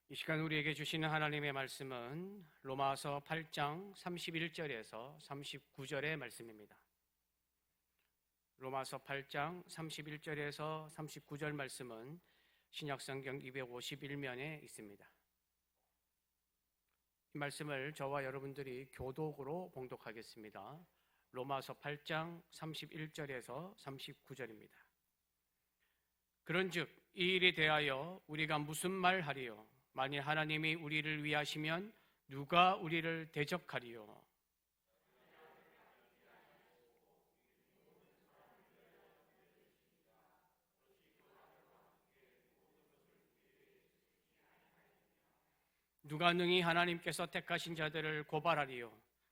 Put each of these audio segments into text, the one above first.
이 시간 우리에게 주시는 하나님의 말씀은 로마서 8장 31절에서 39절의 말씀입니다. 로마서 8장 31절에서 39절 말씀은 신약성경 251면에 있습니다. 이 말씀을 저와 여러분들이 교독으로 봉독하겠습니다. 로마서 8장 31절에서 39절입니다. 그런즉 이 일에 대하여 우리가 무슨 말하리요? 만일 하나님이 우리를 위하시면 누가 우리를 대적하리요? 누가 능히 하나님께서 택하신 자들을 고발하리요?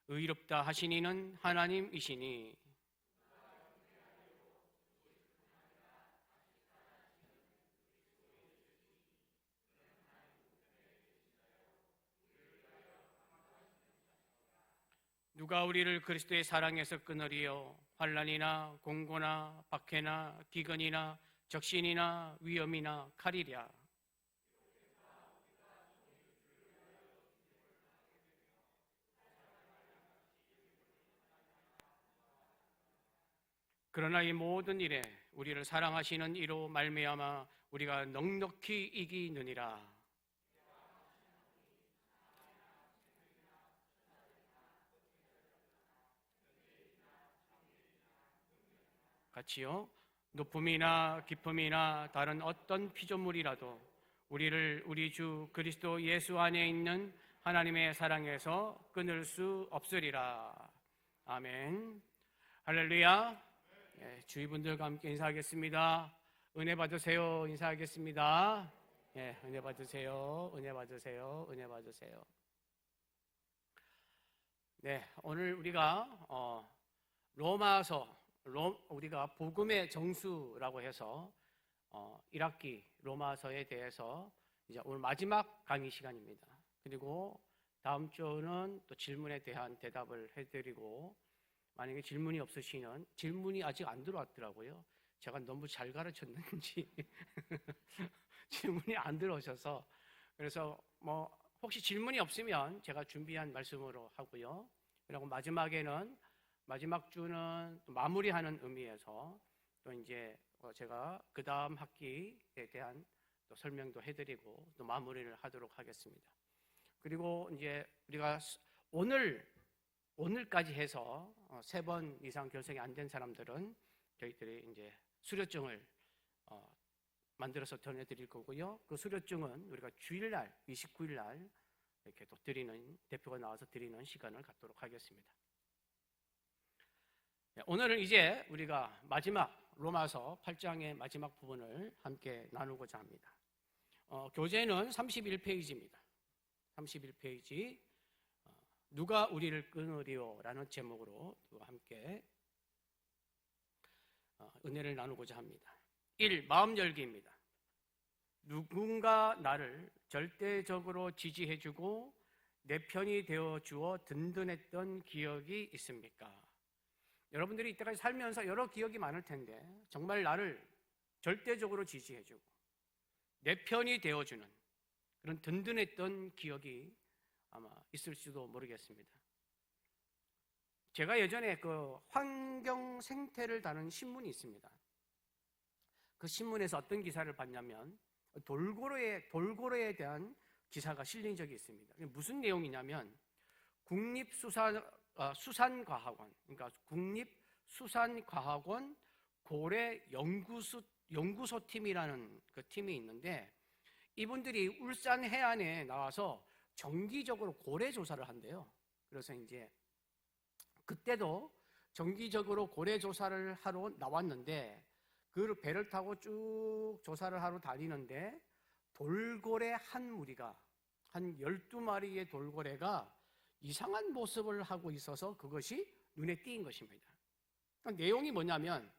의롭다 하신 이는 하나님이시니. 누가 우리를 그리스도의 사랑에서 끊으리요? 환난이나 공고나 박해나 기근이나 적신이나 위험이나 칼이랴. 그러나 이 모든 일에 우리를 사랑하시는 이로 말미암아 우리가 넉넉히 이기느니라. 같이요. 높음이나 깊음이나 다른 어떤 피조물이라도 우리를 우리 주 그리스도 예수 안에 있는 하나님의 사랑에서 끊을 수 없으리라. 아멘. 할렐루야. 주위 분들과 함께 인사하겠습니다. 은혜 받으세요. 인사하겠습니다. 은혜 받으세요. 은혜 받으세요. 은혜 받으세요. 오늘 우리가 로마서 우리가 복음의 정수라고 해서 1학기 로마서에 대해서 이제 오늘 마지막 강의 시간입니다. 그리고 다음 주는 또 질문에 대한 대답을 해드리고, 만약에 질문이 없으시면, 질문이 아직 안 들어왔더라고요. 제가 너무 잘 가르쳤는지 질문이 안 들어오셔서, 그래서 혹시 질문이 없으면 제가 준비한 말씀으로 하고요. 그리고 마지막 주는 또 마무리하는 의미에서 또 이제 제가 그 다음 학기에 대한 또 설명도 해드리고 또 마무리를 하도록 하겠습니다. 그리고 이제 우리가 오늘까지 해서 3번 이상 결석이 안 된 사람들은 저희들이 이제 수료증을 만들어서 전해드릴 거고요. 그 수료증은 우리가 주일날 29일날 이렇게 또 대표가 나와서 드리는 시간을 갖도록 하겠습니다. 오늘은 이제 우리가 마지막 로마서 8장의 마지막 부분을 함께 나누고자 합니다. 교재는 31페이지입니다. 31페이지 누가 우리를 끊으리요? 라는 제목으로 함께 은혜를 나누고자 합니다. 1. 마음 열기입니다. 누군가 나를 절대적으로 지지해주고 내 편이 되어주어 든든했던 기억이 있습니까? 여러분들이 이때까지 살면서 여러 기억이 많을 텐데 정말 나를 절대적으로 지지해주고 내 편이 되어주는 그런 든든했던 기억이 아마 있을지도 모르겠습니다. 제가 예전에 그 환경 생태를 다룬 신문이 있습니다. 그 신문에서 어떤 기사를 봤냐면 돌고래에 대한 기사가 실린 적이 있습니다. 무슨 내용이냐면 수산과학원, 그러니까 국립수산과학원 고래 연구소팀이라는 그 팀이 있는데, 이분들이 울산 해안에 나와서 정기적으로 고래 조사를 한대요. 그래서 이제 그때도 정기적으로 고래 조사를 하러 나왔는데, 그 배를 타고 쭉 조사를 하러 다니는데 돌고래 한 무리가, 한 12마리의 돌고래가 이상한 모습을 하고 있어서 그것이 눈에 띄인 것입니다. 그러니까 내용이 뭐냐면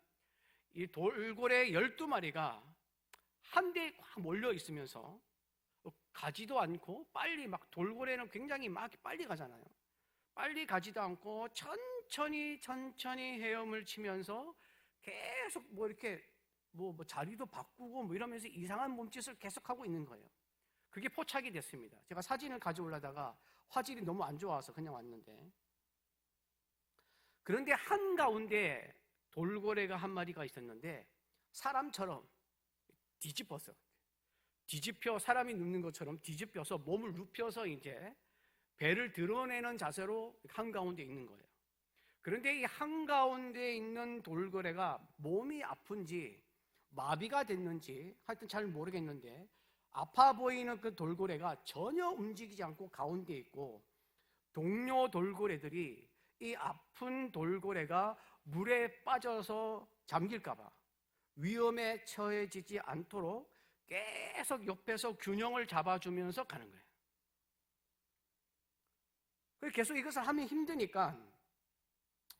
이 돌고래 12마리가 한 대에 꽉 몰려 있으면서 가지도 않고 빨리 막, 돌고래는 굉장히 막 빨리 가잖아요. 빨리 가지도 않고 천천히 헤엄을 치면서 계속 이렇게 자리도 바꾸고 이러면서 이상한 몸짓을 계속하고 있는 거예요. 그게 포착이 됐습니다. 제가 사진을 가져오려다가 화질이 너무 안 좋아서 그냥 왔는데, 그런데 한가운데 돌고래가 한 마리가 있었는데 사람처럼 뒤집혀 사람이 눕는 것처럼 뒤집혀서 몸을 눕혀서 이제 배를 드러내는 자세로 한가운데 있는 거예요. 그런데 이 한가운데 있는 돌고래가 몸이 아픈지 마비가 됐는지 하여튼 잘 모르겠는데, 아파 보이는 그 돌고래가 전혀 움직이지 않고 가운데 있고, 동료 돌고래들이 이 아픈 돌고래가 물에 빠져서 잠길까봐 위험에 처해지지 않도록 계속 옆에서 균형을 잡아주면서 가는 거예요. 계속 이것을 하면 힘드니까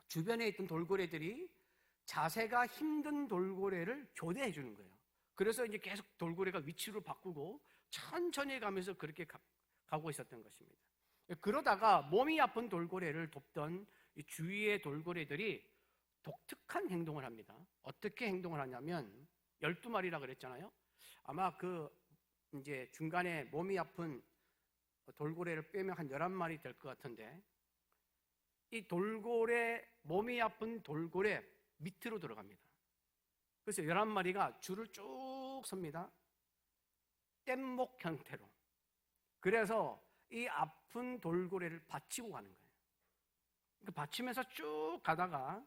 주변에 있던 돌고래들이 자세가 힘든 돌고래를 교대해 주는 거예요. 그래서 이제 계속 돌고래가 위치를 바꾸고 천천히 가면서 그렇게 가고 있었던 것입니다. 그러다가 몸이 아픈 돌고래를 돕던 이 주위의 돌고래들이 독특한 행동을 합니다. 어떻게 행동을 하냐면 12마리라 그랬잖아요. 아마 이제 중간에 몸이 아픈 돌고래를 빼면 한 11마리 될 것 같은데, 이 몸이 아픈 돌고래 밑으로 들어갑니다. 그래서 11마리가 줄을 쭉 섭니다. 뗏목 형태로. 그래서 이 아픈 돌고래를 받치고 가는 거예요. 받치면서 쭉 가다가,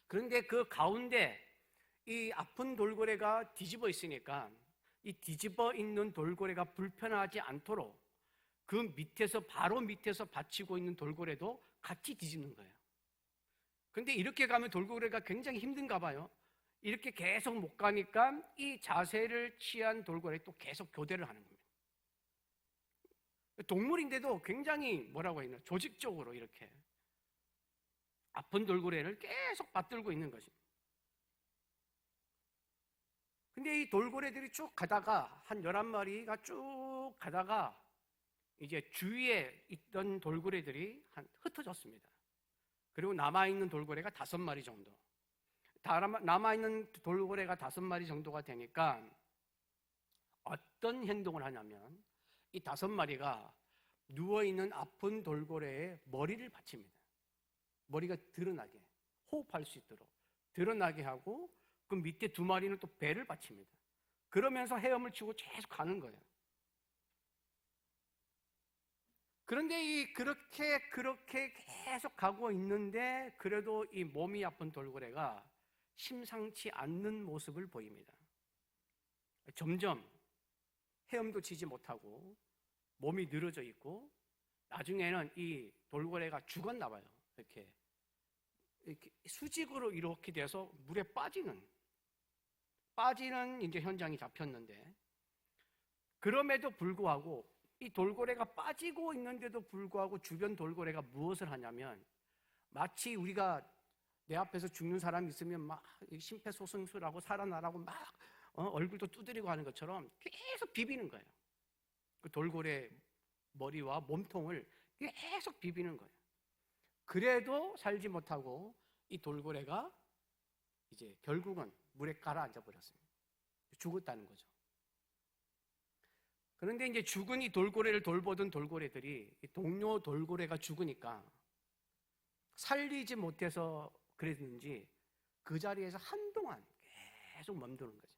그런데 그 가운데 이 아픈 돌고래가 뒤집어 있으니까 이 뒤집어 있는 돌고래가 불편하지 않도록 그 밑에서, 바로 밑에서 받치고 있는 돌고래도 같이 뒤집는 거예요. 그런데 이렇게 가면 돌고래가 굉장히 힘든가 봐요. 이렇게 계속 못 가니까 이 자세를 취한 돌고래 또 계속 교대를 하는 겁니다. 동물인데도 굉장히 뭐라고 해야 되나, 조직적으로 이렇게 아픈 돌고래를 계속 받들고 있는 것입니다. 근데 이 돌고래들이 쭉 가다가 한 11마리가 쭉 가다가 이제 주위에 있던 돌고래들이 흩어졌습니다. 그리고 남아있는 돌고래가 5마리 정도. 남아있는 돌고래가 5마리 정도가 되니까 어떤 행동을 하냐면, 이 5마리가 누워있는 아픈 돌고래의 머리를 받칩니다. 머리가 드러나게, 호흡할 수 있도록 드러나게 하고, 그 밑에 2마리는 또 배를 받칩니다. 그러면서 헤엄을 치고 계속 가는 거예요. 그런데 그렇게 계속 가고 있는데, 그래도 이 몸이 아픈 돌고래가 심상치 않는 모습을 보입니다. 점점 헤엄도 치지 못하고 몸이 늘어져 있고, 나중에는 이 돌고래가 죽었나 봐요. 이렇게 수직으로 이렇게 돼서 물에 빠지는 이제 현장이 잡혔는데, 그럼에도 불구하고 이 돌고래가 빠지고 있는데도 불구하고 주변 돌고래가 무엇을 하냐면, 마치 우리가 내 앞에서 죽는 사람이 있으면 막 심폐소생술하고 살아나라고 막 얼굴도 두드리고 하는 것처럼 계속 비비는 거예요. 그 돌고래 머리와 몸통을 계속 비비는 거예요. 그래도 살지 못하고 이 돌고래가 이제 결국은 물에 가라앉아 버렸습니다. 죽었다는 거죠. 그런데 이제 죽은 이 돌고래를 돌보던 돌고래들이 이 동료 돌고래가 죽으니까 살리지 못해서 그랬는지 그 자리에서 한동안 계속 멈드는 거죠.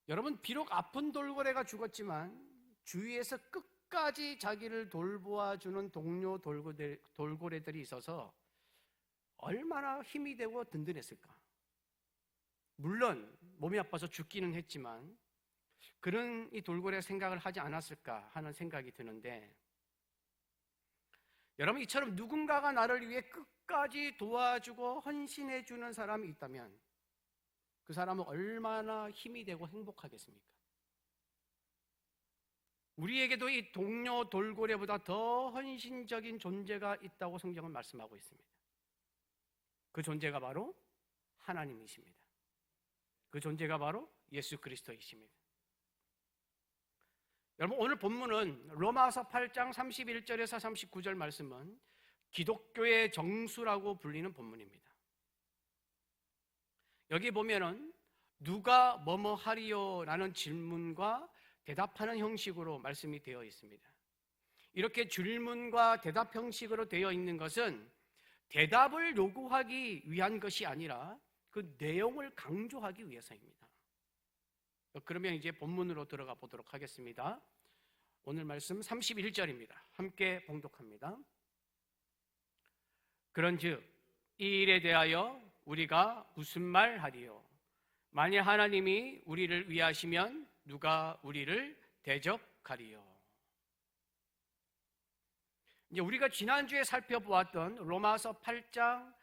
여러분, 비록 아픈 돌고래가 죽었지만 주위에서 끝까지 자기를 돌보아주는 동료 돌고래들이 있어서 얼마나 힘이 되고 든든했을까. 물론 몸이 아파서 죽기는 했지만 그런 이 돌고래 생각을 하지 않았을까 하는 생각이 드는데, 여러분, 이처럼 누군가가 나를 위해 끝까지 도와주고 헌신해주는 사람이 있다면 그 사람은 얼마나 힘이 되고 행복하겠습니까? 우리에게도 이 동료 돌고래보다 더 헌신적인 존재가 있다고 성경은 말씀하고 있습니다. 그 존재가 바로 하나님이십니다. 그 존재가 바로 예수 그리스도이십니다. 여러분, 오늘 본문은 로마서 8장 31절에서 39절 말씀은 기독교의 정수라고 불리는 본문입니다. 여기 보면은 누가 뭐뭐 하리요? 라는 질문과 대답하는 형식으로 말씀이 되어 있습니다. 이렇게 질문과 대답 형식으로 되어 있는 것은 대답을 요구하기 위한 것이 아니라 그 내용을 강조하기 위해서입니다. 그러면 이제 본문으로 들어가 보도록 하겠습니다. 오늘 말씀 31절입니다. 함께 봉독합니다. 그런즉 이 일에 대하여 우리가 무슨 말 하리요? 만일 하나님이 우리를 위하시면 누가 우리를 대적하리요? 이제 우리가 지난주에 살펴보았던 로마서 8장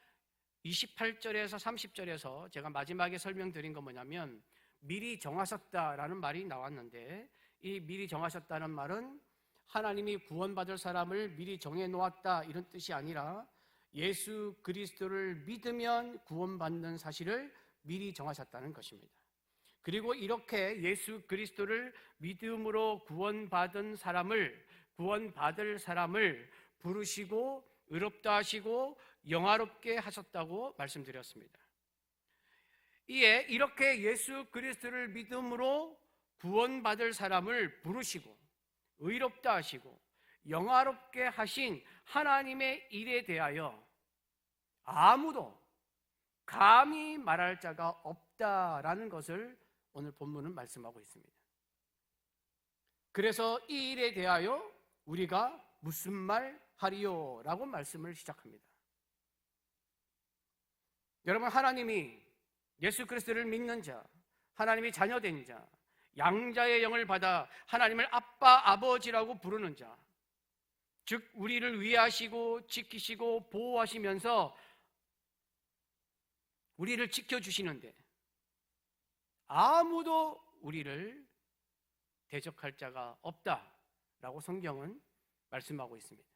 28절에서 30절에서 제가 마지막에 설명드린 건 뭐냐면 미리 정하셨다라는 말이 나왔는데, 이 미리 정하셨다는 말은 하나님이 구원받을 사람을 미리 정해놓았다 이런 뜻이 아니라 예수 그리스도를 믿으면 구원받는 사실을 미리 정하셨다는 것입니다. 그리고 이렇게 예수 그리스도를 믿음으로 구원받을 사람을 부르시고 의롭다 하시고 영화롭게 하셨다고 말씀드렸습니다. 이에 이렇게 예수 그리스도를 믿음으로 구원받을 사람을 부르시고 의롭다 하시고 영화롭게 하신 하나님의 일에 대하여 아무도 감히 말할 자가 없다라는 것을 오늘 본문은 말씀하고 있습니다. 그래서 이 일에 대하여 우리가 무슨 말 하리요? 라고 말씀을 시작합니다. 여러분, 하나님이 예수 그리스도를 믿는 자, 하나님이 자녀된 자, 양자의 영을 받아 하나님을 아빠, 아버지라고 부르는 자, 즉 우리를 위하시고 지키시고 보호하시면서 우리를 지켜주시는데 아무도 우리를 대적할 자가 없다라고 성경은 말씀하고 있습니다.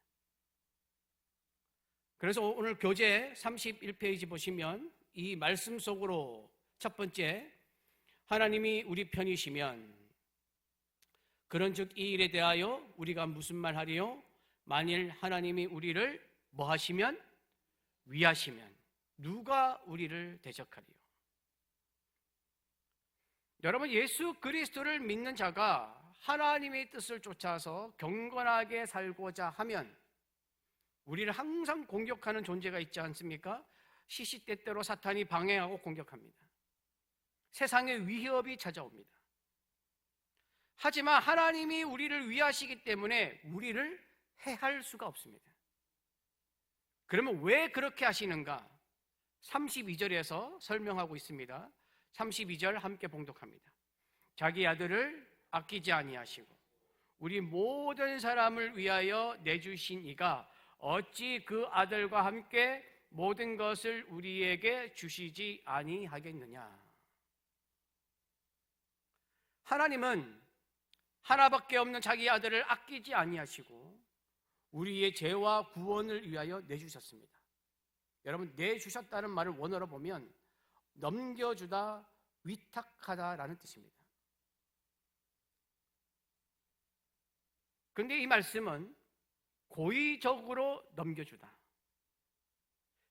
그래서 오늘 교재 31페이지 보시면 이 말씀 속으로 첫 번째, 하나님이 우리 편이시면 그런즉 이 일에 대하여 우리가 무슨 말 하리요? 만일 하나님이 우리를 뭐 하시면? 위하시면 누가 우리를 대적하리요? 여러분, 예수 그리스도를 믿는 자가 하나님의 뜻을 쫓아서 경건하게 살고자 하면 우리를 항상 공격하는 존재가 있지 않습니까? 시시때때로 사탄이 방해하고 공격합니다. 세상의 위협이 찾아옵니다. 하지만 하나님이 우리를 위하시기 때문에 우리를 해할 수가 없습니다. 그러면 왜 그렇게 하시는가? 32절에서 설명하고 있습니다. 32절 함께 봉독합니다. 자기 아들을 아끼지 아니하시고 우리 모든 사람을 위하여 내주신 이가 어찌 그 아들과 함께 모든 것을 우리에게 주시지 아니하겠느냐? 하나님은 하나밖에 없는 자기 아들을 아끼지 아니하시고 우리의 죄와 구원을 위하여 내주셨습니다. 여러분, 내주셨다는 말을 원어로 보면 넘겨주다, 위탁하다라는 뜻입니다. 그런데 이 말씀은 고의적으로 넘겨주다,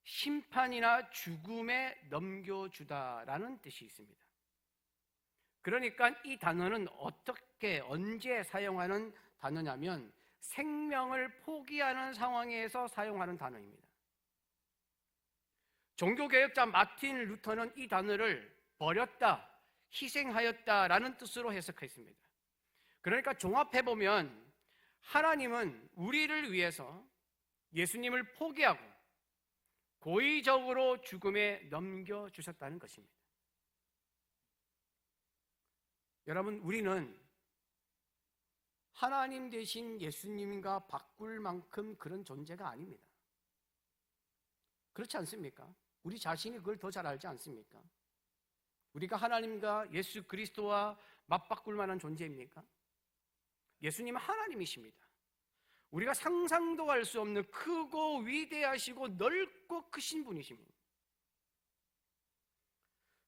심판이나 죽음에 넘겨주다라는 뜻이 있습니다. 그러니까 이 단어는 어떻게, 언제 사용하는 단어냐면 생명을 포기하는 상황에서 사용하는 단어입니다. 종교개혁자 마틴 루터는 이 단어를 버렸다, 희생하였다라는 뜻으로 해석했습니다. 그러니까 종합해보면 하나님은 우리를 위해서 예수님을 포기하고 고의적으로 죽음에 넘겨주셨다는 것입니다. 여러분, 우리는 하나님 대신 예수님과 바꿀 만큼 그런 존재가 아닙니다. 그렇지 않습니까? 우리 자신이 그걸 더 잘 알지 않습니까? 우리가 하나님과 예수 그리스도와 맞바꿀 만한 존재입니까? 예수님은 하나님이십니다. 우리가 상상도 할 수 없는 크고 위대하시고 넓고 크신 분이십니다.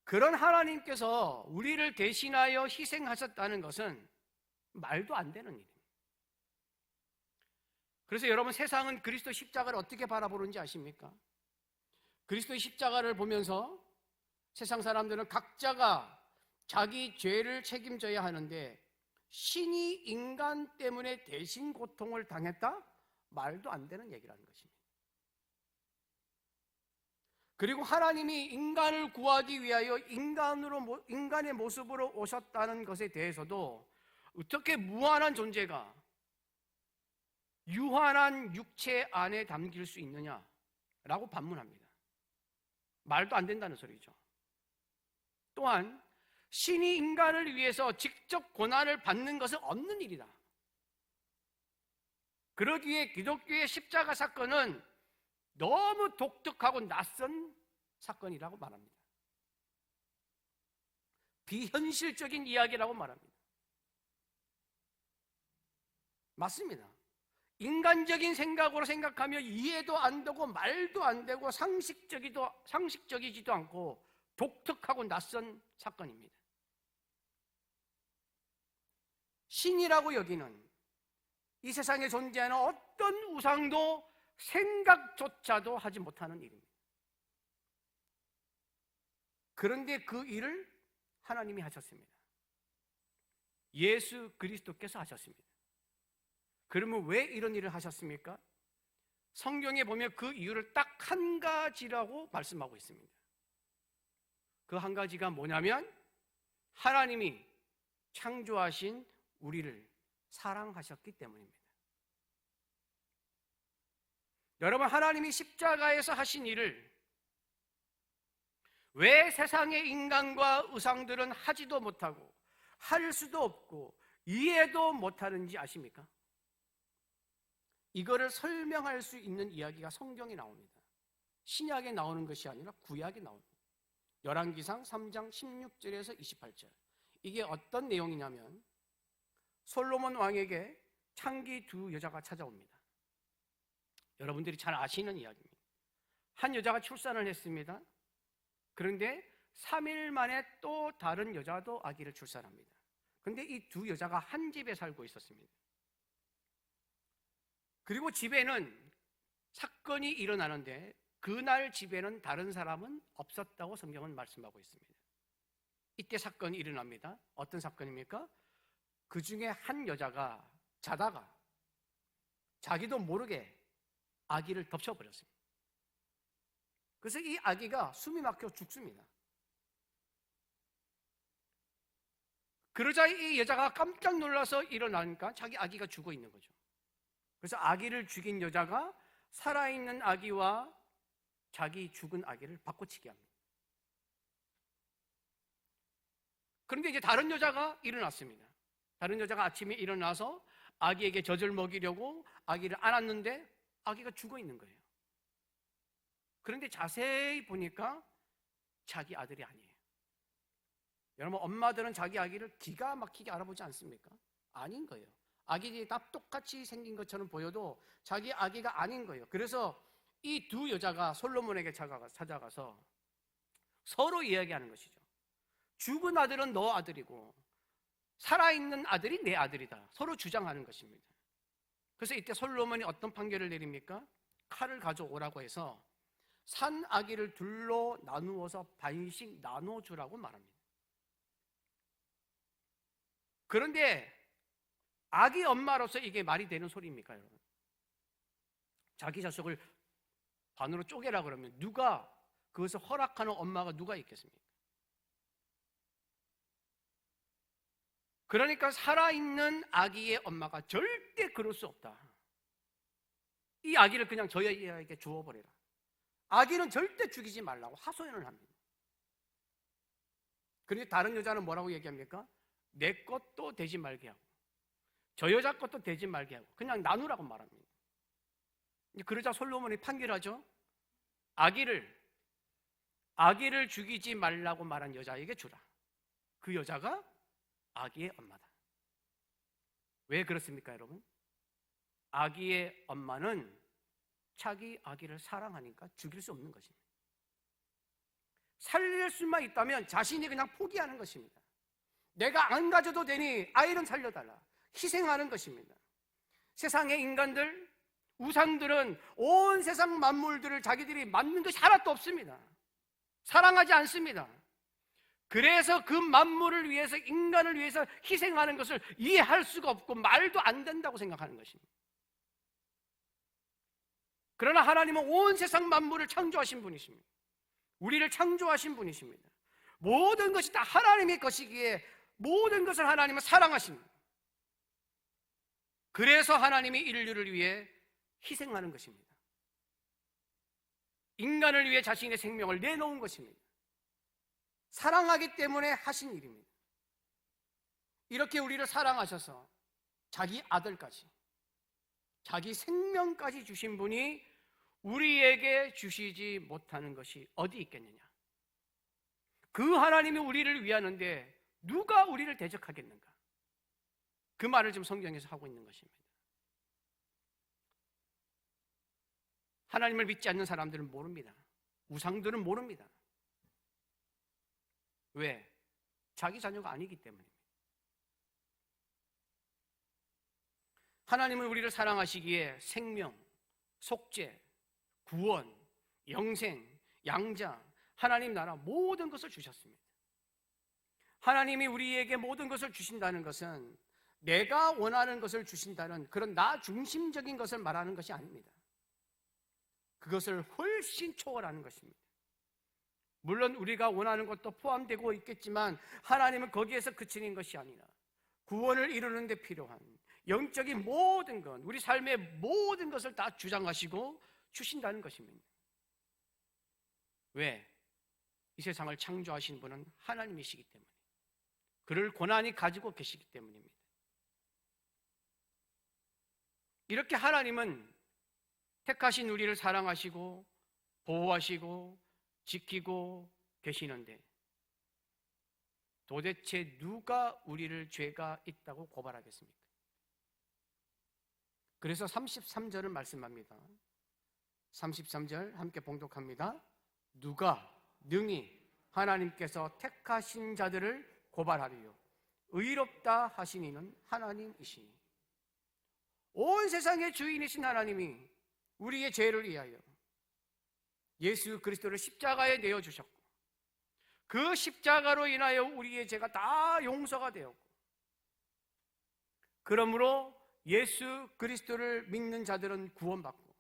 그런 하나님께서 우리를 대신하여 희생하셨다는 것은 말도 안 되는 일입니다. 그래서 여러분, 세상은 그리스도 십자가를 어떻게 바라보는지 아십니까? 그리스도의 십자가를 보면서 세상 사람들은 각자가 자기 죄를 책임져야 하는데 신이 인간 때문에 대신 고통을 당했다? 말도 안 되는 얘기라는 것입니다. 그리고 하나님이 인간을 구하기 위하여 인간의 모습으로 오셨다는 것에 대해서도 어떻게 무한한 존재가 유한한 육체 안에 담길 수 있느냐라고 반문합니다. 말도 안 된다는 소리죠. 또한 신이 인간을 위해서 직접 고난을 받는 것은 없는 일이다. 그러기에 기독교의 십자가 사건은 너무 독특하고 낯선 사건이라고 말합니다. 비현실적인 이야기라고 말합니다. 맞습니다. 인간적인 생각으로 생각하면 이해도 안 되고 말도 안 되고 상식적이지도 않고 독특하고 낯선 사건입니다. 신이라고 여기는 이 세상에 존재하는 어떤 우상도 생각조차도 하지 못하는 일입니다. 그런데 그 일을 하나님이 하셨습니다. 예수 그리스도께서 하셨습니다. 그러면 왜 이런 일을 하셨습니까? 성경에 보면 그 이유를 딱 한 가지라고 말씀하고 있습니다. 그 한 가지가 뭐냐면 하나님이 창조하신 우리를 사랑하셨기 때문입니다. 여러분, 하나님이 십자가에서 하신 일을 왜 세상의 인간과 우상들은 하지도 못하고 할 수도 없고 이해도 못하는지 아십니까? 이거를 설명할 수 있는 이야기가 성경에 나옵니다. 신약에 나오는 것이 아니라 구약에 나옵니다. 열왕기상 3장 16절에서 28절. 이게 어떤 내용이냐면 솔로몬 왕에게 창기 두 여자가 찾아옵니다. 여러분들이 잘 아시는 이야기입니다. 한 여자가 출산을 했습니다. 그런데 3일 만에 또 다른 여자도 아기를 출산합니다. 그런데 이 두 여자가 한 집에 살고 있었습니다. 그리고 집에는 사건이 일어나는데 그날 집에는 다른 사람은 없었다고 성경은 말씀하고 있습니다. 이때 사건이 일어납니다. 어떤 사건입니까? 그 중에 한 여자가 자다가 자기도 모르게 아기를 덮쳐버렸습니다. 그래서 이 아기가 숨이 막혀 죽습니다. 그러자 이 여자가 깜짝 놀라서 일어나니까 자기 아기가 죽어 있는 거죠. 그래서 아기를 죽인 여자가 살아있는 아기와 자기 죽은 아기를 바꿔치기 합니다. 그런데 이제 다른 여자가 일어났습니다. 다른 여자가 아침에 일어나서 아기에게 젖을 먹이려고 아기를 안았는데 아기가 죽어 있는 거예요. 그런데 자세히 보니까 자기 아들이 아니에요. 여러분, 엄마들은 자기 아기를 기가 막히게 알아보지 않습니까? 아닌 거예요. 아기들이 다 똑같이 생긴 것처럼 보여도 자기 아기가 아닌 거예요. 그래서 이 두 여자가 솔로몬에게 찾아가서 서로 이야기하는 것이죠. 죽은 아들은 너 아들이고 살아있는 아들이 내 아들이다. 서로 주장하는 것입니다. 그래서 이때 솔로몬이 어떤 판결을 내립니까? 칼을 가져오라고 해서 산 아기를 둘로 나누어서 반씩 나눠주라고 말합니다. 그런데 아기 엄마로서 이게 말이 되는 소리입니까, 여러분? 자기 자식을 반으로 쪼개라 그러면 누가 그것을 허락하는 엄마가 누가 있겠습니까? 그러니까 살아있는 아기의 엄마가 절대 그럴 수 없다. 이 아기를 그냥 저희에게 주어버려라. 아기는 절대 죽이지 말라고 하소연을 합니다. 그런데 다른 여자는 뭐라고 얘기합니까? 내 것도 되지 말게 하고 저 여자 것도 되지 말게 하고 그냥 나누라고 말합니다. 그러자 솔로몬이 판결하죠. 아기를 죽이지 말라고 말한 여자에게 주라. 그 여자가 아기의 엄마다. 왜 그렇습니까, 여러분? 아기의 엄마는 자기 아기를 사랑하니까 죽일 수 없는 것입니다. 살릴 수만 있다면 자신이 그냥 포기하는 것입니다. 내가 안 가져도 되니 아이는 살려달라. 희생하는 것입니다. 세상의 인간들, 우상들은 온 세상 만물들을 자기들이 맞는 것이 하나도 없습니다. 사랑하지 않습니다. 그래서 그 만물을 위해서, 인간을 위해서 희생하는 것을 이해할 수가 없고 말도 안 된다고 생각하는 것입니다. 그러나 하나님은 온 세상 만물을 창조하신 분이십니다. 우리를 창조하신 분이십니다. 모든 것이 다 하나님의 것이기에 모든 것을 하나님은 사랑하십니다. 그래서 하나님이 인류를 위해 희생하는 것입니다. 인간을 위해 자신의 생명을 내놓은 것입니다. 사랑하기 때문에 하신 일입니다. 이렇게 우리를 사랑하셔서 자기 아들까지, 자기 생명까지 주신 분이 우리에게 주시지 못하는 것이 어디 있겠느냐? 그 하나님이 우리를 위하는데 누가 우리를 대적하겠는가? 그 말을 지금 성경에서 하고 있는 것입니다. 하나님을 믿지 않는 사람들은 모릅니다. 우상들은 모릅니다. 왜? 자기 자녀가 아니기 때문입니다. 하나님은 우리를 사랑하시기에 생명, 속죄, 구원, 영생, 양자, 하나님 나라 모든 것을 주셨습니다. 하나님이 우리에게 모든 것을 주신다는 것은 내가 원하는 것을 주신다는 그런 나 중심적인 것을 말하는 것이 아닙니다. 그것을 훨씬 초월하는 것입니다. 물론 우리가 원하는 것도 포함되고 있겠지만 하나님은 거기에서 그치는 것이 아니라 구원을 이루는 데 필요한 영적인 모든 것, 우리 삶의 모든 것을 다 주장하시고 주신다는 것입니다. 왜? 이 세상을 창조하신 분은 하나님이시기 때문에, 그를 고난이 가지고 계시기 때문입니다. 이렇게 하나님은 택하신 우리를 사랑하시고 보호하시고 지키고 계시는데 도대체 누가 우리를 죄가 있다고 고발하겠습니까? 그래서 33절을 말씀합니다. 33절 함께 봉독합니다. 누가 능히 하나님께서 택하신 자들을 고발하리요? 의롭다 하신 이는 하나님이시니. 온 세상의 주인이신 하나님이 우리의 죄를 위하여 예수 그리스도를 십자가에 내어주셨고 그 십자가로 인하여 우리의 죄가 다 용서가 되었고, 그러므로 예수 그리스도를 믿는 자들은 구원받고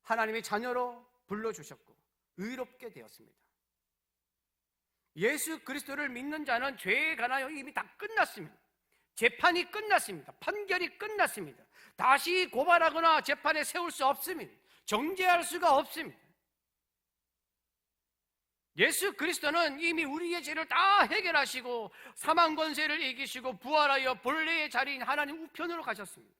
하나님의 자녀로 불러주셨고 의롭게 되었습니다. 예수 그리스도를 믿는 자는 죄에 관하여 이미 다 끝났습니다. 재판이 끝났습니다. 판결이 끝났습니다. 다시 고발하거나 재판에 세울 수 없습니다. 정죄할 수가 없습니다. 예수 그리스도는 이미 우리의 죄를 다 해결하시고 사망 권세를 이기시고 부활하여 본래의 자리인 하나님 우편으로 가셨습니다.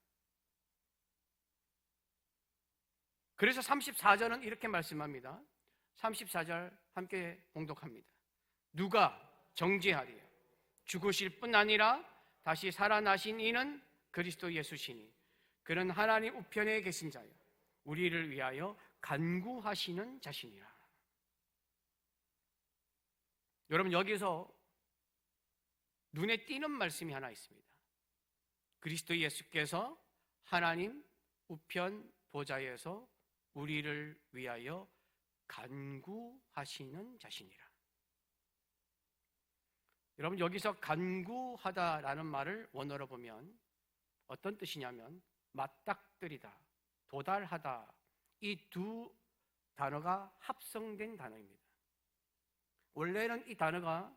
그래서 34절은 이렇게 말씀합니다. 34절 함께 봉독합니다. 누가 정죄하리요? 죽으실 뿐 아니라 다시 살아나신 이는 그리스도 예수시니 그는 하나님 우편에 계신 자요 우리를 위하여 간구하시는 자신이라. 여러분, 여기서 눈에 띄는 말씀이 하나 있습니다. 그리스도 예수께서 하나님 우편 보좌에서 우리를 위하여 간구하시는 자신이라. 여러분, 여기서 간구하다라는 말을 원어로 보면 어떤 뜻이냐면 맞닥뜨리다, 도달하다, 이 두 단어가 합성된 단어입니다. 원래는 이 단어가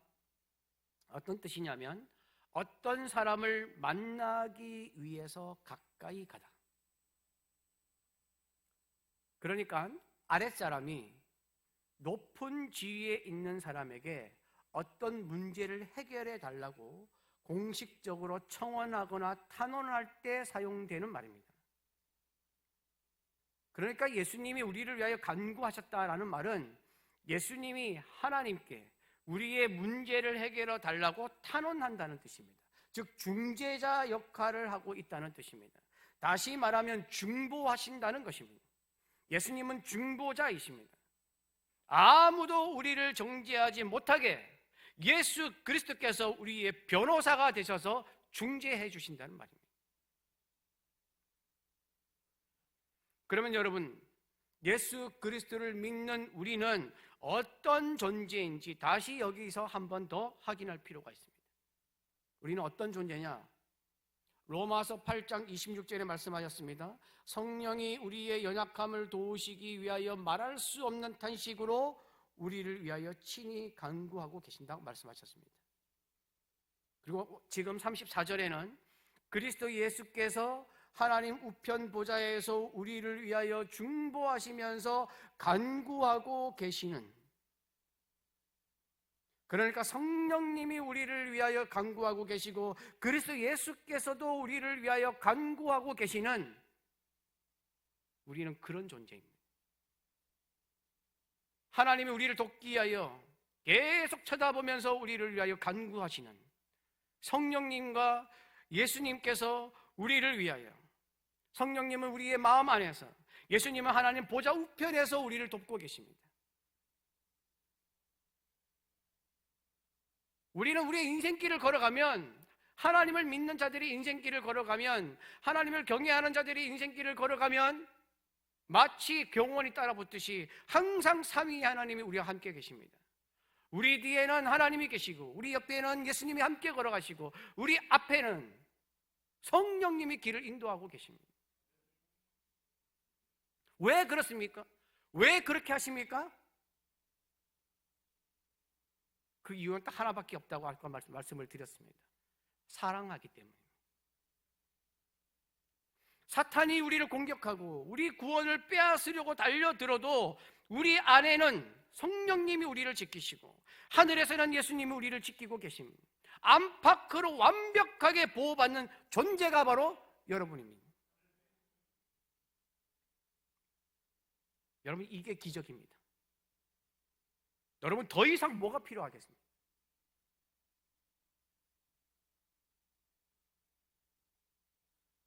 어떤 뜻이냐면 어떤 사람을 만나기 위해서 가까이 가다. 그러니까 아랫사람이 높은 지위에 있는 사람에게 어떤 문제를 해결해 달라고 공식적으로 청원하거나 탄원할 때 사용되는 말입니다. 그러니까 예수님이 우리를 위하여 간구하셨다라는 말은 예수님이 하나님께 우리의 문제를 해결해 달라고 탄원한다는 뜻입니다. 즉 중재자 역할을 하고 있다는 뜻입니다. 다시 말하면 중보하신다는 것입니다. 예수님은 중보자이십니다. 아무도 우리를 정죄하지 못하게 예수 그리스도께서 우리의 변호사가 되셔서 중재해 주신다는 말입니다. 그러면 여러분, 예수 그리스도를 믿는 우리는 어떤 존재인지 다시 여기서 한 번 더 확인할 필요가 있습니다. 우리는 어떤 존재냐? 로마서 8장 26절에 말씀하셨습니다. 성령이 우리의 연약함을 도우시기 위하여 말할 수 없는 탄식으로 우리를 위하여 친히 간구하고 계신다고 말씀하셨습니다. 그리고 지금 34절에는 그리스도 예수께서 하나님 우편 보좌에서 우리를 위하여 중보하시면서 간구하고 계시는, 그러니까 성령님이 우리를 위하여 간구하고 계시고 그리스도 예수께서도 우리를 위하여 간구하고 계시는, 우리는 그런 존재입니다. 하나님이 우리를 돕기 위하여 계속 쳐다보면서 우리를 위하여 간구하시는 성령님과 예수님께서 우리를 위하여, 성령님은 우리의 마음 안에서, 예수님은 하나님 보좌 우편에서 우리를 돕고 계십니다. 우리는 우리의 인생길을 걸어가면, 하나님을 믿는 자들이 인생길을 걸어가면, 하나님을 경외하는 자들이 인생길을 걸어가면 마치 경원이 따라붙듯이 항상 삼위의 하나님이 우리와 함께 계십니다. 우리 뒤에는 하나님이 계시고 우리 옆에는 예수님이 함께 걸어가시고 우리 앞에는 성령님이 길을 인도하고 계십니다. 왜 그렇습니까? 왜 그렇게 하십니까? 그 이유는 딱 하나밖에 없다고 아까 말씀을 드렸습니다. 사랑하기 때문입니다. 사탄이 우리를 공격하고 우리 구원을 빼앗으려고 달려들어도 우리 안에는 성령님이 우리를 지키시고 하늘에서는 예수님이 우리를 지키고 계십니다. 안팎으로 완벽하게 보호받는 존재가 바로 여러분입니다. 여러분, 이게 기적입니다. 여러분, 더 이상 뭐가 필요하겠습니까?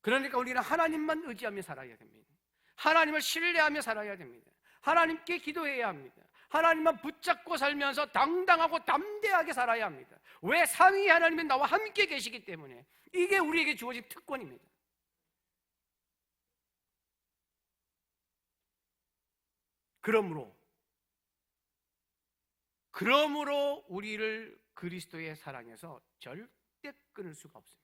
그러니까 우리는 하나님만 의지하며 살아야 됩니다. 하나님을 신뢰하며 살아야 됩니다. 하나님께 기도해야 합니다. 하나님만 붙잡고 살면서 당당하고 담대하게 살아야 합니다. 왜? 삼위 하나님은 나와 함께 계시기 때문에. 이게 우리에게 주어진 특권입니다. 그러므로 우리를 그리스도의 사랑에서 절대 끊을 수가 없습니다.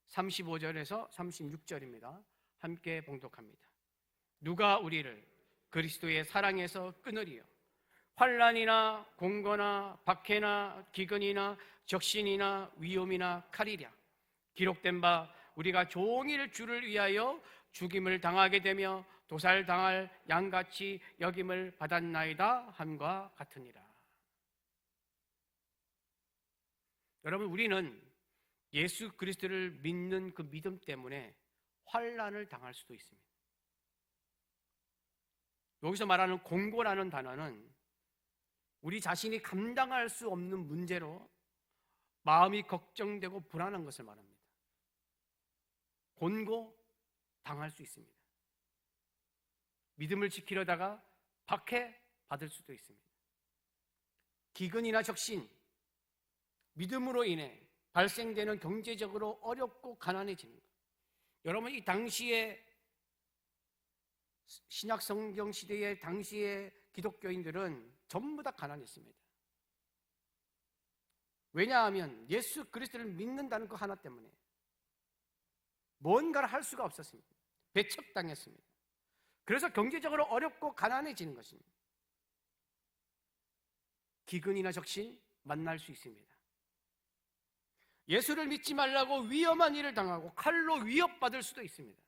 35절에서 36절입니다. 함께 봉독합니다. 누가 우리를 그리스도의 사랑에서 끊으리요? 환난이나 공고나 박해나 기근이나 적신이나 위험이나 칼이랴. 기록된 바 우리가 종일 주를 위하여 죽임을 당하게 되며 도살당할 양같이 여김을 받았나이다 함과 같으니라. 여러분, 우리는 예수 그리스도를 믿는 그 믿음 때문에 환난을 당할 수도 있습니다. 여기서 말하는 공고라는 단어는 우리 자신이 감당할 수 없는 문제로 마음이 걱정되고 불안한 것을 말합니다. 곤고 당할 수 있습니다. 믿음을 지키려다가 박해 받을 수도 있습니다. 기근이나 적신, 믿음으로 인해 발생되는 경제적으로 어렵고 가난해지는 것. 여러분, 이 당시에 신약 성경 시대의 당시의 기독교인들은 전부 다 가난했습니다. 왜냐하면 예수 그리스도를 믿는다는 그 하나 때문에 뭔가를 할 수가 없었습니다. 배척당했습니다. 그래서 경제적으로 어렵고 가난해지는 것입니다. 기근이나 적신 만날 수 있습니다. 예수를 믿지 말라고 위험한 일을 당하고 칼로 위협받을 수도 있습니다.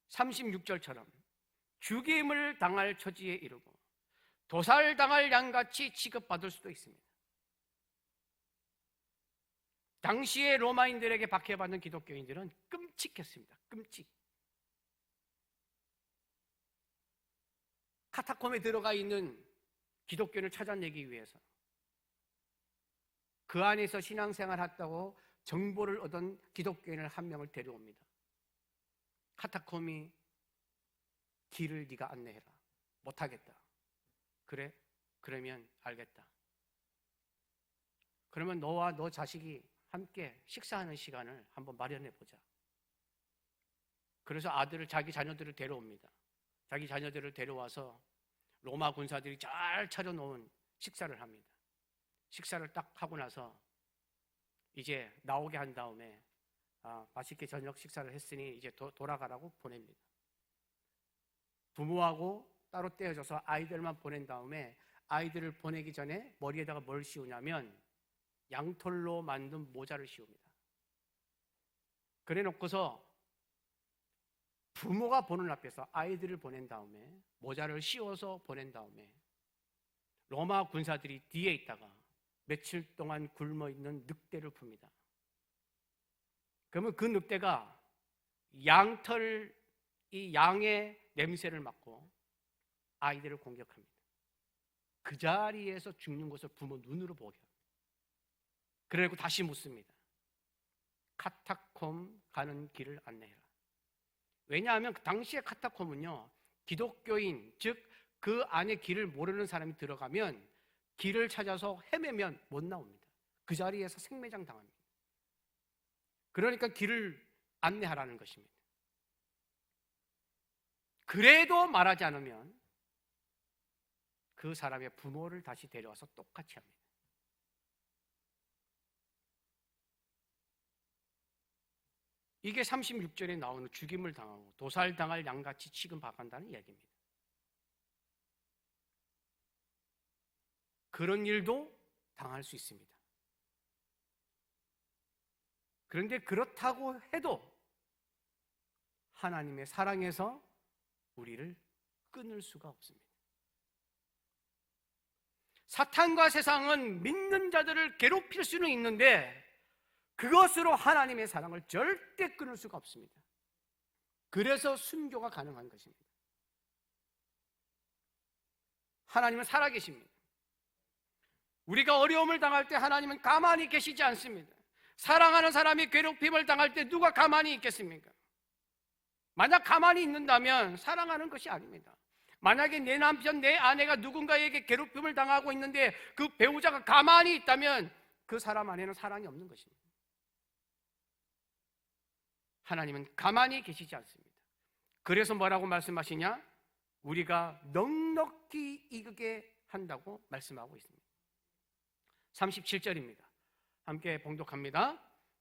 36절처럼 죽임을 당할 처지에 이르고 도살당할 양같이 취급받을 수도 있습니다. 당시의 로마인들에게 박해받는 기독교인들은 끔찍했습니다. 끔찍. 카타콤에 들어가 있는 기독교인을 찾아내기 위해서 그 안에서 신앙생활했다고 정보를 얻은 기독교인을 한 명을 데려옵니다. 카타콤이 길을 네가 안내해라. 못하겠다. 그래? 그러면 알겠다. 그러면 너와 너 자식이 함께 식사하는 시간을 한번 마련해 보자. 그래서 자기 자녀들을 데려옵니다. 자기 자녀들을 데려와서 로마 군사들이 잘 차려놓은 식사를 합니다. 식사를 딱 하고 나서 이제 나오게 한 다음에 맛있게 저녁 식사를 했으니 이제 돌아가라고 보냅니다. 부모하고 따로 떼어져서 아이들만 보낸 다음에 아이들을 보내기 전에 머리에다가 뭘 씌우냐면 양털로 만든 모자를 씌웁니다. 그래 놓고서 부모가 보는 앞에서 아이들을 보낸 다음에 모자를 씌워서 보낸 다음에 로마 군사들이 뒤에 있다가 며칠 동안 굶어 있는 늑대를 풉니다. 그러면 그 늑대가 이 양의 냄새를 맡고 아이들을 공격합니다. 그 자리에서 죽는 것을 부모 눈으로 보게 합니다. 그리고 다시 묻습니다. 카타콤 가는 길을 안내해라. 왜냐하면 그 당시에 카타콤은요, 기독교인, 즉 그 안에 길을 모르는 사람이 들어가면 길을 찾아서 헤매면 못 나옵니다. 그 자리에서 생매장 당합니다. 그러니까 길을 안내하라는 것입니다. 그래도 말하지 않으면 그 사람의 부모를 다시 데려와서 똑같이 합니다. 이게 36절에 나오는 죽임을 당하고 도살당할 양같이 취급받는다는 이야기입니다. 그런 일도 당할 수 있습니다. 그런데 그렇다고 해도 하나님의 사랑에서 우리를 끊을 수가 없습니다. 사탄과 세상은 믿는 자들을 괴롭힐 수는 있는데 그것으로 하나님의 사랑을 절대 끊을 수가 없습니다. 그래서 순교가 가능한 것입니다. 하나님은 살아계십니다. 우리가 어려움을 당할 때 하나님은 가만히 계시지 않습니다. 사랑하는 사람이 괴롭힘을 당할 때 누가 가만히 있겠습니까? 만약 가만히 있는다면 사랑하는 것이 아닙니다. 만약에 내 남편, 내 아내가 누군가에게 괴롭힘을 당하고 있는데 그 배우자가 가만히 있다면 그 사람 안에는 사랑이 없는 것입니다. 하나님은 가만히 계시지 않습니다. 그래서 뭐라고 말씀하시냐? 우리가 넉넉히 이기게 한다고 말씀하고 있습니다. 37절입니다. 함께 봉독합니다.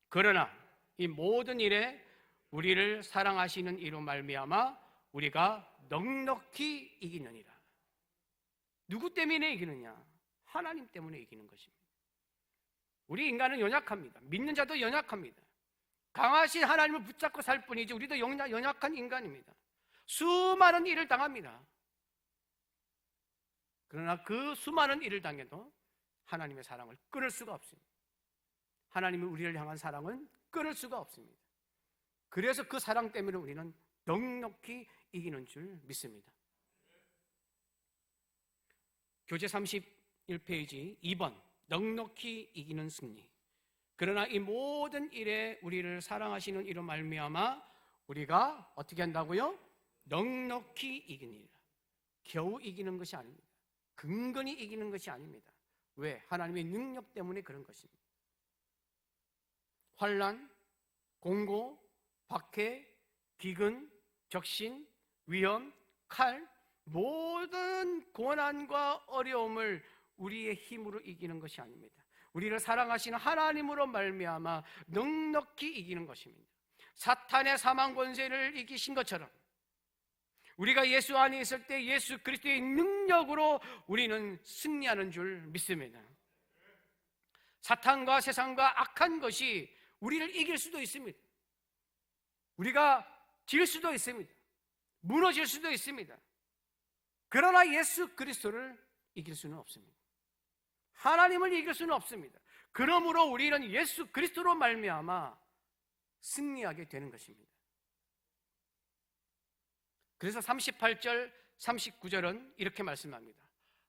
그러나 이 모든 일에 우리를 사랑하시는 이로 말미암아 우리가 넉넉히 이기느니라. 누구 때문에 이기느냐? 하나님 때문에 이기는 것입니다. 우리 인간은 연약합니다. 믿는 자도 연약합니다. 강하신 하나님을 붙잡고 살 뿐이지 우리도 연약한 인간입니다. 수많은 일을 당합니다. 그러나 그 수많은 일을 당해도 하나님의 사랑을 끊을 수가 없습니다. 하나님이 우리를 향한 사랑은 끊을 수가 없습니다. 그래서 그 사랑 때문에 우리는 넉넉히 이기는 줄 믿습니다. 교재 31페이지 2번 넉넉히 이기는 승리. 그러나 이 모든 일에 우리를 사랑하시는 이로 말미암아 우리가 어떻게 한다고요? 넉넉히 이기니라. 겨우 이기는 것이 아닙니다. 근근히 이기는 것이 아닙니다. 왜? 하나님의 능력 때문에 그런 것입니다. 환난, 공고, 박해, 기근, 적신, 위험, 칼, 모든 고난과 어려움을 우리의 힘으로 이기는 것이 아닙니다. 우리를 사랑하시는 하나님으로 말미암아 넉넉히 이기는 것입니다. 사탄의 사망 권세를 이기신 것처럼 우리가 예수 안에 있을 때 예수 그리스도의 능력으로 우리는 승리하는 줄 믿습니다. 사탄과 세상과 악한 것이 우리를 이길 수도 있습니다. 우리가 질 수도 있습니다. 무너질 수도 있습니다. 그러나 예수 그리스도를 이길 수는 없습니다. 하나님을 이길 수는 없습니다. 그러므로 우리는 예수 그리스도로 말미암아 승리하게 되는 것입니다. 그래서 38절, 39절은 이렇게 말씀합니다.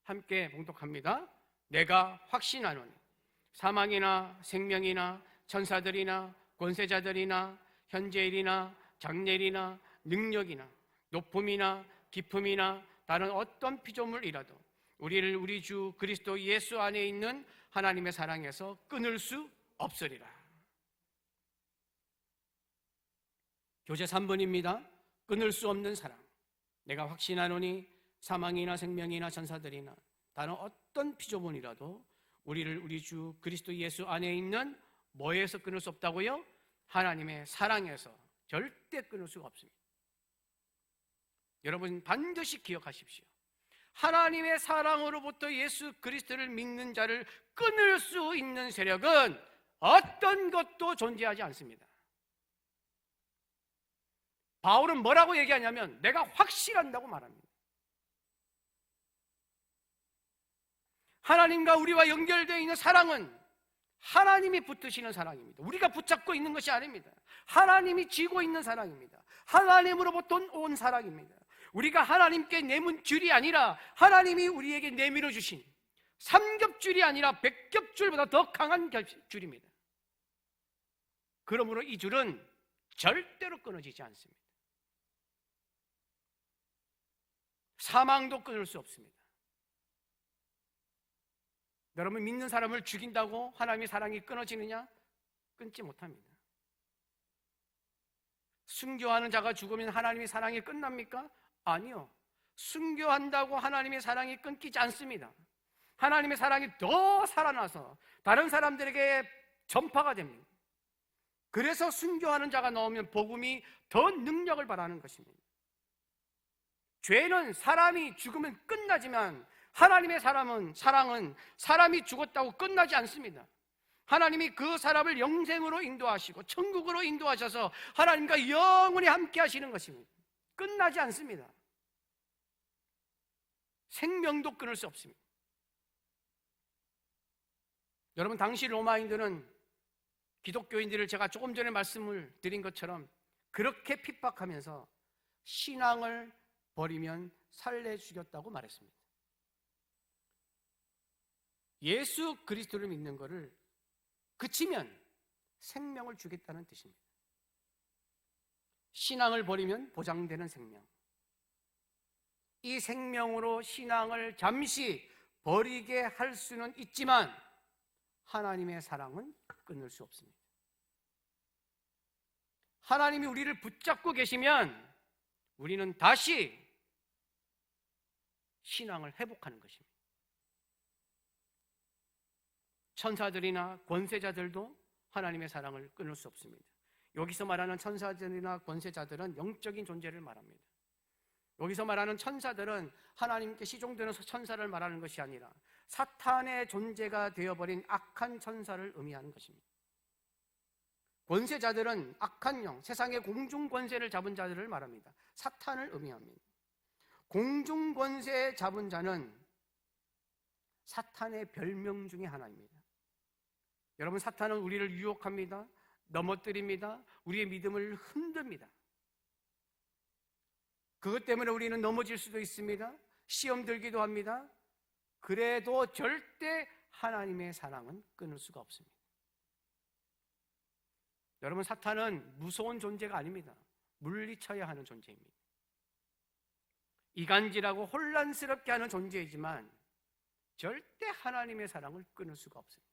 함께 봉독합니다. 내가 확신하노니 사망이나 생명이나 천사들이나 권세자들이나 현재일이나 장래일이나 능력이나 높음이나 깊음이나 다른 어떤 피조물이라도 우리를 우리 주 그리스도 예수 안에 있는 하나님의 사랑에서 끊을 수 없으리라. 교재 3번입니다. 끊을 수 없는 사랑. 내가 확신하노니 사망이나 생명이나 천사들이나 다른 어떤 피조물이라도 우리를 우리 주 그리스도 예수 안에 있는 뭐에서 끊을 수 없다고요? 하나님의 사랑에서 절대 끊을 수가 없습니다. 여러분 반드시 기억하십시오. 하나님의 사랑으로부터 예수 그리스도를 믿는 자를 끊을 수 있는 세력은 어떤 것도 존재하지 않습니다. 바울은 뭐라고 얘기하냐면 내가 확신한다고 말합니다. 하나님과 우리와 연결되어 있는 사랑은 하나님이 붙드시는 사랑입니다. 우리가 붙잡고 있는 것이 아닙니다. 하나님이 쥐고 있는 사랑입니다. 하나님으로부터 온 사랑입니다. 우리가 하나님께 내문 줄이 아니라 하나님이 우리에게 내밀어 주신 삼겹줄이 아니라 백겹줄보다 더 강한 줄입니다. 그러므로 이 줄은 절대로 끊어지지 않습니다. 사망도 끊을 수 없습니다. 여러분 믿는 사람을 죽인다고 하나님의 사랑이 끊어지느냐? 끊지 못합니다. 순교하는 자가 죽으면 하나님의 사랑이 끝납니까? 아니요. 순교한다고 하나님의 사랑이 끊기지 않습니다. 하나님의 사랑이 더 살아나서 다른 사람들에게 전파가 됩니다. 그래서 순교하는 자가 나오면 복음이 더 능력을 발하는 것입니다. 죄는 사람이 죽으면 끝나지만 하나님의 사랑은 사람이 죽었다고 끝나지 않습니다. 하나님이 그 사람을 영생으로 인도하시고 천국으로 인도하셔서 하나님과 영원히 함께 하시는 것입니다. 끝나지 않습니다. 생명도 끊을 수 없습니다. 여러분 당시 로마인들은 기독교인들을 제가 조금 전에 말씀을 드린 것처럼 그렇게 핍박하면서 신앙을 버리면 살래 죽였다고 말했습니다. 예수 그리스도를 믿는 것을 그치면 생명을 주겠다는 뜻입니다. 신앙을 버리면 보장되는 생명. 이 생명으로 신앙을 잠시 버리게 할 수는 있지만 하나님의 사랑은 끊을 수 없습니다. 하나님이 우리를 붙잡고 계시면 우리는 다시 신앙을 회복하는 것입니다. 천사들이나 권세자들도 하나님의 사랑을 끊을 수 없습니다. 여기서 말하는 천사들이나 권세자들은 영적인 존재를 말합니다. 여기서 말하는 천사들은 하나님께 시종되는 천사를 말하는 것이 아니라 사탄의 존재가 되어버린 악한 천사를 의미하는 것입니다. 권세자들은 악한 영, 세상의 공중권세를 잡은 자들을 말합니다. 사탄을 의미합니다. 공중권세 잡은 자는 사탄의 별명 중에 하나입니다. 여러분 사탄은 우리를 유혹합니다. 넘어뜨립니다. 우리의 믿음을 흔듭니다. 그것 때문에 우리는 넘어질 수도 있습니다. 시험 들기도 합니다. 그래도 절대 하나님의 사랑은 끊을 수가 없습니다. 여러분 사탄은 무서운 존재가 아닙니다. 물리쳐야 하는 존재입니다. 이간질하고 혼란스럽게 하는 존재이지만 절대 하나님의 사랑을 끊을 수가 없습니다.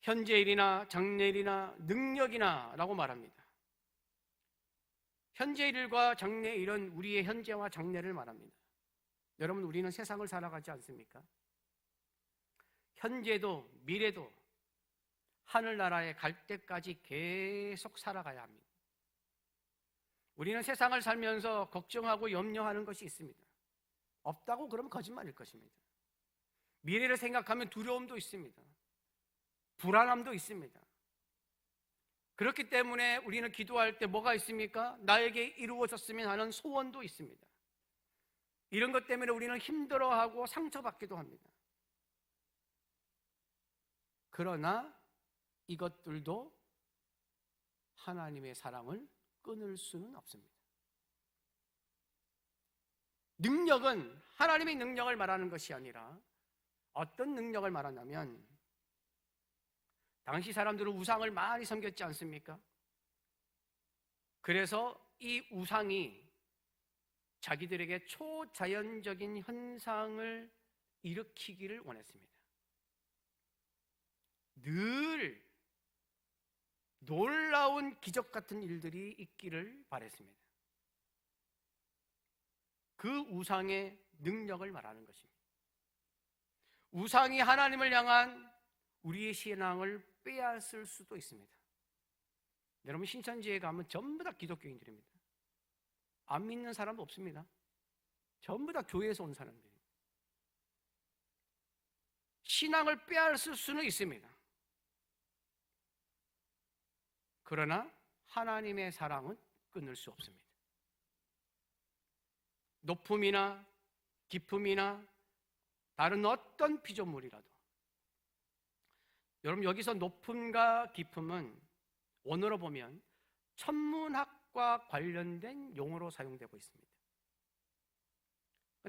현재일이나 장래일이나 능력이나 라고 말합니다. 현재일과 장래일은 우리의 현재와 장래를 말합니다. 여러분 우리는 세상을 살아가지 않습니까? 현재도 미래도 하늘나라에 갈 때까지 계속 살아가야 합니다. 우리는 세상을 살면서 걱정하고 염려하는 것이 있습니다. 없다고 그러면 거짓말일 것입니다. 미래를 생각하면 두려움도 있습니다. 불안함도 있습니다. 그렇기 때문에 우리는 기도할 때 뭐가 있습니까? 나에게 이루어졌으면 하는 소원도 있습니다. 이런 것 때문에 우리는 힘들어하고 상처받기도 합니다. 그러나 이것들도 하나님의 사랑을 끊을 수는 없습니다. 능력은 하나님의 능력을 말하는 것이 아니라 어떤 능력을 말하냐면 당시 사람들은 우상을 많이 섬겼지 않습니까? 그래서 이 우상이 자기들에게 초자연적인 현상을 일으키기를 원했습니다. 늘 놀라운 기적 같은 일들이 있기를 바랬습니다. 그 우상의 능력을 말하는 것입니다. 우상이 하나님을 향한 우리의 신앙을 빼앗을 수도 있습니다. 여러분, 신천지에 가면 전부 다 기독교인들입니다. 안 믿는 사람 없습니다. 전부 다 교회에서 온 사람들입니다. 신앙을 빼앗을 수는 있습니다. 그러나 하나님의 사랑은 끊을 수 없습니다. 높음이나 깊음이나 다른 어떤 피조물이라도, 여러분, 여기서 높음과 깊음은 원어로 보면 천문학과 관련된 용어로 사용되고 있습니다.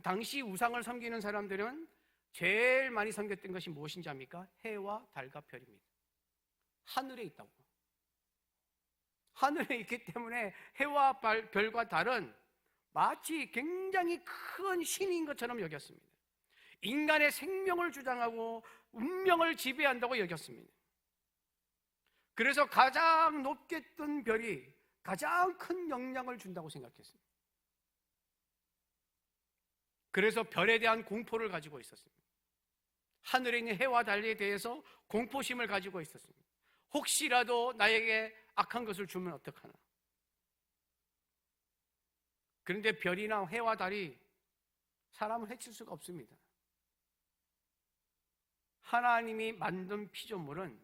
당시 우상을 섬기는 사람들은 제일 많이 섬겼던 것이 무엇인지 압니까? 해와 달과 별입니다. 하늘에 있다고. 하늘에 있기 때문에 해와 별과 달은 마치 굉장히 큰 신인 것처럼 여겼습니다. 인간의 생명을 주장하고 운명을 지배한다고 여겼습니다. 그래서 가장 높게 뜬 별이 가장 큰 영향을 준다고 생각했습니다. 그래서 별에 대한 공포를 가지고 있었습니다. 하늘에 있는 해와 달에 대해서 공포심을 가지고 있었습니다. 혹시라도 나에게 악한 것을 주면 어떡하나. 그런데 별이나 해와 달이 사람을 해칠 수가 없습니다. 하나님이 만든 피조물은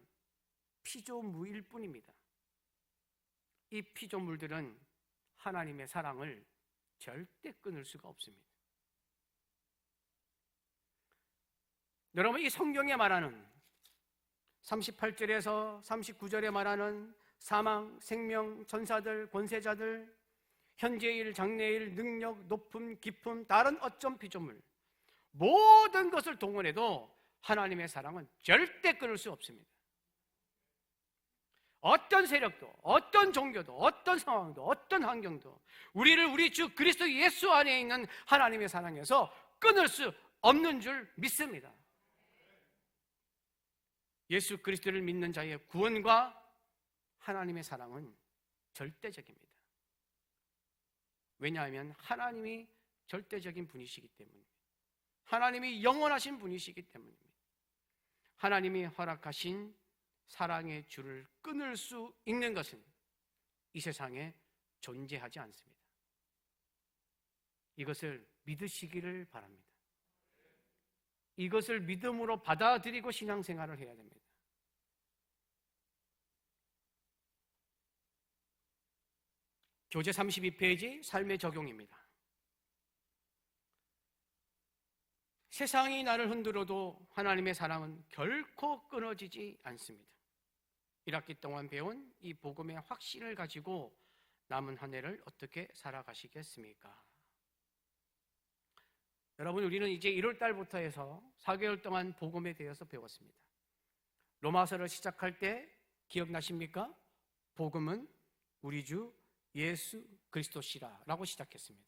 피조물일 뿐입니다. 이 피조물들은 하나님의 사랑을 절대 끊을 수가 없습니다. 여러분, 이 성경에 말하는 38절에서 39절에 말하는 사망, 생명, 전사들, 권세자들, 현재일, 장래일, 능력, 높음, 깊음, 다른 어떤 피조물, 모든 것을 동원해도 하나님의 사랑은 절대 끊을 수 없습니다. 어떤 세력도, 어떤 종교도, 어떤 상황도, 어떤 환경도 우리를 우리 주 그리스도 예수 안에 있는 하나님의 사랑에서 끊을 수 없는 줄 믿습니다. 예수 그리스도를 믿는 자의 구원과 하나님의 사랑은 절대적입니다. 왜냐하면 하나님이 절대적인 분이시기 때문입니다. 하나님이 영원하신 분이시기 때문입니다. 하나님이 허락하신 사랑의 줄을 끊을 수 있는 것은 이 세상에 존재하지 않습니다. 이것을 믿으시기를 바랍니다. 이것을 믿음으로 받아들이고 신앙생활을 해야 됩니다. 교재 32페이지 삶의 적용입니다. 세상이 나를 흔들어도 하나님의 사랑은 결코 끊어지지 않습니다. 1학기 동안 배운 이 복음의 확신을 가지고 남은 한 해를 어떻게 살아가시겠습니까? 여러분, 우리는 이제 1월 달부터 해서 4개월 동안 복음에 대해서 배웠습니다. 로마서를 시작할 때 기억나십니까? 복음은 우리 주 예수 그리스도시라 라고 시작했습니다.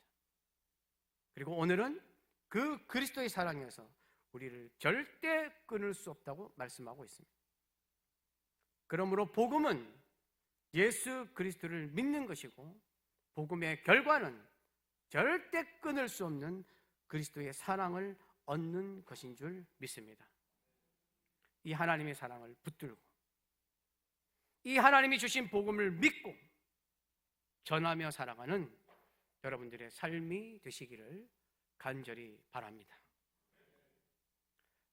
그리고 오늘은 그 그리스도의 사랑에서 우리를 절대 끊을 수 없다고 말씀하고 있습니다. 그러므로 복음은 예수 그리스도를 믿는 것이고, 복음의 결과는 절대 끊을 수 없는 그리스도의 사랑을 얻는 것인 줄 믿습니다. 이 하나님의 사랑을 붙들고 이 하나님이 주신 복음을 믿고 전하며 살아가는 여러분들의 삶이 되시기를 간절히 바랍니다.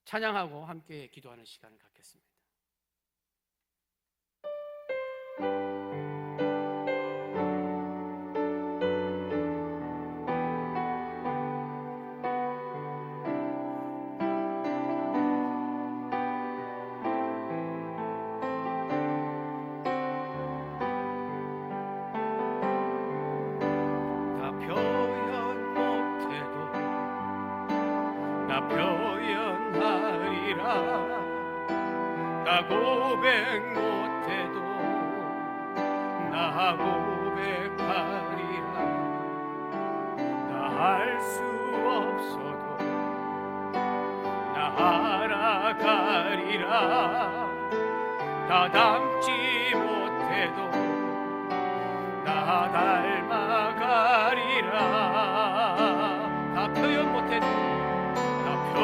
찬양하고 함께 기도하는 시간을 갖겠습니다. 나 고백 못해도 나 고백하리라. 나 할 수 없어도 나 알아가리라. 나 닮지 못해도 나 닮아가리라.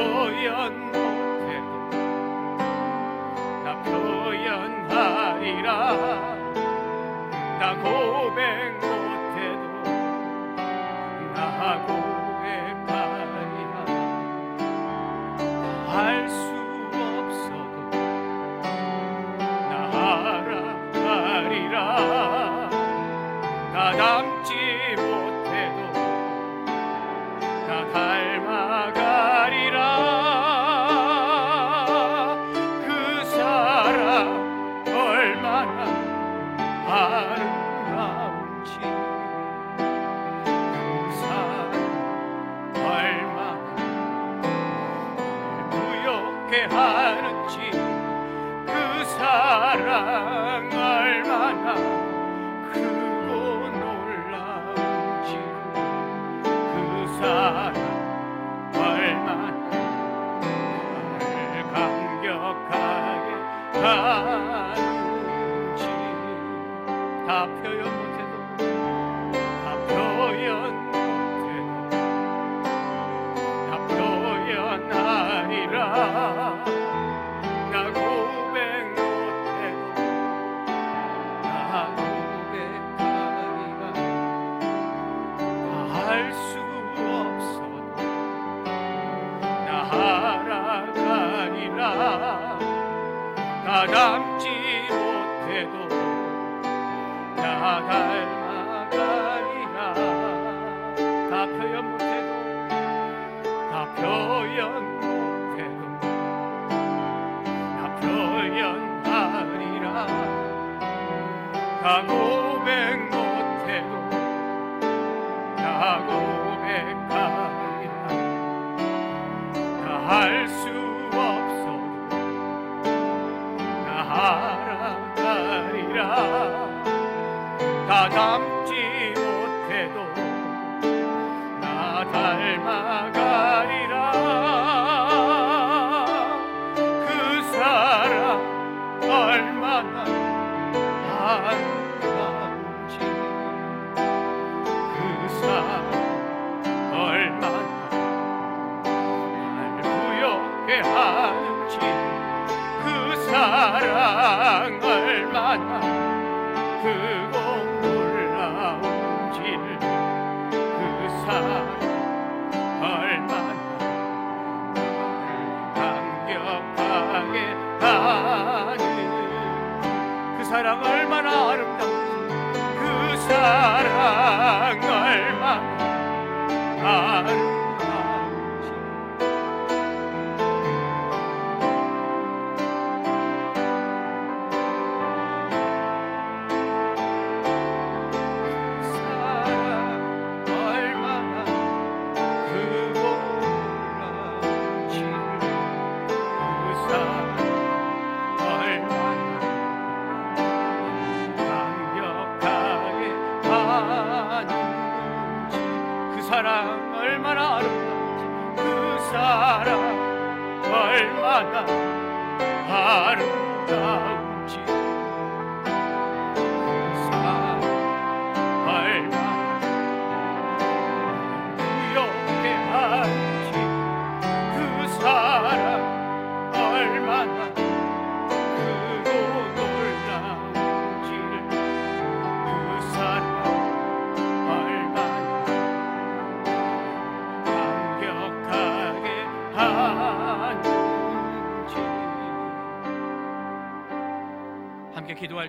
표현 못해도 나 표현하리라. 나 고백 못해도 나 고백하리라. 할 수 없어도 나 알아가리라. 나 닮지 못해도 나 닮아가리라. 그 사랑 얼마나 아름다운지, 그 사랑 얼마나 부욕해 하는지, 그 사랑 얼마나 크고 놀라운지, 그 사랑 얼마나 나를 감격하게 하는지. 다 표현 못해도 다 표현 못해도 다 표현하리라. 나 고백 못해도 나 고백하리라. 다 할 수 없어도 나 알아가리라. 나 닮지 못해도 나 닮아가리라. 다 표현 못해도 다 표현 못해도 다 표현하리라. 다 고백 못해도 다 고백하리라. 다 할 수 없어도 나 알아가리라. 다 닮지 못해도 나 닮아가리라. 그 사랑 얼마나 아름다운지, 그 사랑 얼마나 날 부욕해 하는지, 그 사랑 얼마나 크고 놀라운지를, 그 사랑 얼마나 감격하게 하는지, 그 사랑 얼마나 아름다운지, 그 사랑 얼마나 아름다운지. 사랑 얼마나 아름다운지, 그 사랑 얼마나 아름다운지, 그 사랑 얼마나 부욕해 하는지, 그 사랑 얼마나 크고 놀라운지를, 그 사랑 함께 기도할 때